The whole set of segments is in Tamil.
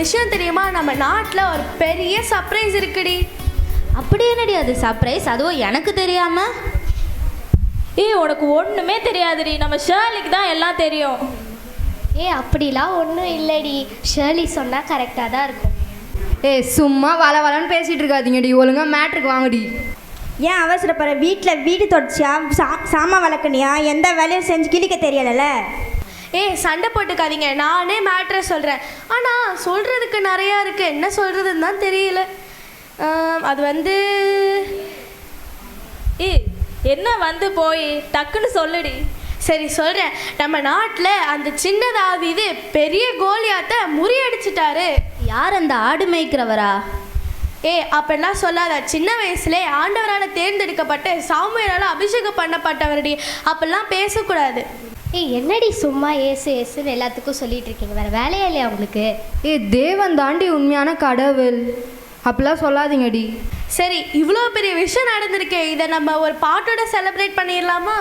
விஷயம் தெரியுமா? நம்ம நாட்டில் ஒரு பெரிய சர்ப்ரைஸ் இருக்குடி. அப்படி என்னடி அது சர்ப்ரைஸ்? அதுவும் எனக்கு தெரியாம? உனக்கு ஒன்றுமே தெரியாதுடி. நம்ம ஷேர்லிக்கு தான் எல்லாம் தெரியும். அப்படிலாம் ஒன்றும் இல்லைடி. ஷேர்லி சொன்னால் கரெக்டாக தான் இருக்கும். சும்மா வளன்னு பேசிகிட்டு இருக்காதீங்கடி. ஒழுங்கா மேட்ருக்கு வாங்கடி. ஏன் அவசரப்படுற? வீடு தொடச்சியா, சாமான் வளர்க்கணியா, எந்த வேலையும் செஞ்சு கிழிக்க தெரியலல்ல? சண்டை போட்டுக்காதீங்க. நானே மேட்ரை சொல்கிறேன். ஆனால் சொல்கிறதுக்கு நிறையா இருக்குது. என்ன சொல்கிறதுன்னு தான் தெரியல. அது வந்து என்ன வந்து போய் டக்குன்னு சொல்லுடி. சரி சொல்கிறேன். நம்ம நாட்டில் அந்த சின்ன தாவீது பெரிய கோலியாத்தை முறியடிச்சிட்டாரு. யார் அந்த ஆடு மேய்க்கிறவரா? அப்படிலாம் சொல்லாத. சின்ன வயசுலே ஆண்டவரால் தேர்ந்தெடுக்கப்பட்டு சாமுவேலால் அபிஷேகம் பண்ணப்பட்டவருடைய. அப்படிலாம் பேசக்கூடாது. என்னடி சும்மா ஏசுன்னு எல்லாத்துக்கும் சொல்லிட்டு இருக்கீங்க? வேற வேலையா இல்லையா உங்களுக்கு? தேவன் தாண்டி உண்மையான கடவுள். அப்படிலாம் சொல்லாதீங்கடி. சரி, இவ்வளோ பெரிய விஷயம் நடந்திருக்கே, இதை நம்ம ஒரு பாட்டோட செலிப்ரேட் பண்ணிடலாமா?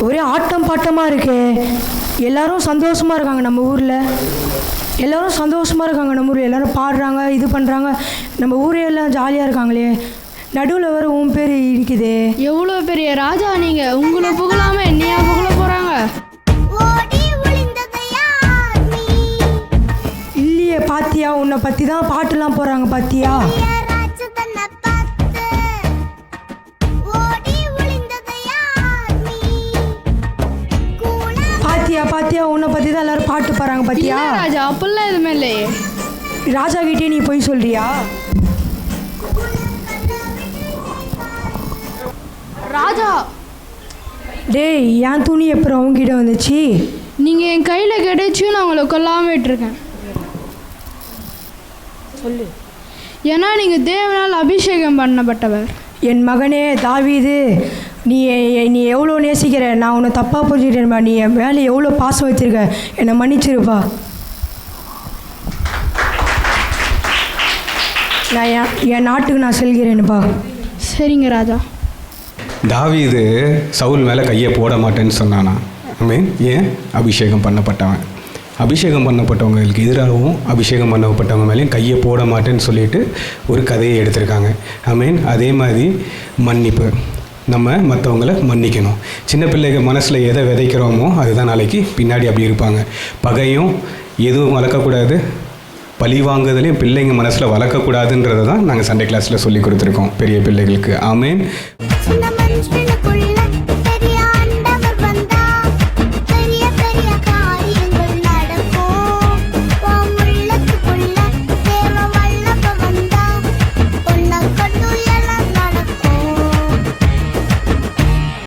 ஒரே ஆட்டம் பாட்டமாக இருக்கு. எல்லாரும் சந்தோஷமாக இருக்காங்க நம்ம ஊரில். எல்லோரும் சந்தோஷமாக இருக்காங்க நம்ம ஊரில். எல்லோரும் பாடுறாங்க, இது பண்ணுறாங்க. நம்ம ஊரே எல்லாம் ஜாலியாக இருக்காங்களே. நடுவில் வர உன் பேர் இருக்குது. எவ்வளோ பெரிய ராஜா நீங்கள், உங்களை புகழாம என்னையா புகழ போகிறாங்க? இல்லையே, பாத்தியா? உன்னை பற்றி தான் பாட்டுலாம் போடுறாங்க, பாத்தியா? பாத்தியா, உன்னை பற்றி தான் எல்லாரும் பாட்டு பாடுறாங்க, பாத்தியா? ராஜா அப்படிலாம் எதுவுமே இல்லையே. ராஜா கிட்டே நீ போய் சொல்றியா? ராஜா டேய், என் துணி எப்போ அவங்ககிட்ட வந்துச்சு? நீங்கள் என் கையில் கிடைச்சும் நான் உங்களை கொல்லாமல் விட்டுருக்கேன். சொல்லு. ஏன்னா நீங்கள் தேவனால் அபிஷேகம் பண்ணப்பட்டவர். என் மகனே தாவீது, நீ எவ்வளோ நேசிக்கிற. நான் உன்னை தப்பாக புரிஞ்சுக்கிட்டேன்பா. நீ என் மேலே எவ்வளோ பாசம் வச்சுருக்க. என்னை மன்னிச்சிருப்பா. நான் என் நாட்டுக்கு நான் செல்கிறேன்ப்பா. சரிங்க ராஜா. தாவீது சவுல் மேலே கையை போட மாட்டேன்னு சொன்னானா? மீன் ஏன்? அபிஷேகம் பண்ணப்பட்டவன். அபிஷேகம் பண்ணப்பட்டவங்களுக்கு எதிராகவும் அபிஷேகம் பண்ணப்பட்டவங்க மேலேயும் கையை போட மாட்டேன்னு சொல்லிட்டு ஒரு கதையை எடுத்திருக்காங்க. மீன் அதே மாதிரி மன்னிப்பு. நம்ம மற்றவங்கள மன்னிக்கணும். சின்ன பிள்ளைகள் மனசில் எதை விதைக்கிறோமோ அதுதான் நாளைக்கு பின்னாடி அப்படி இருப்பாங்க. பகையும் எதுவும் வளர்க்கக்கூடாது, பழி வாங்குதலையும் பிள்ளைங்க மனசில் வளர்க்கக்கூடாதுன்றதை தான் நாங்கள் சண்டே கிளாஸில் சொல்லி கொடுத்துருக்கோம் பெரிய பிள்ளைகளுக்கு. ஆமேன்.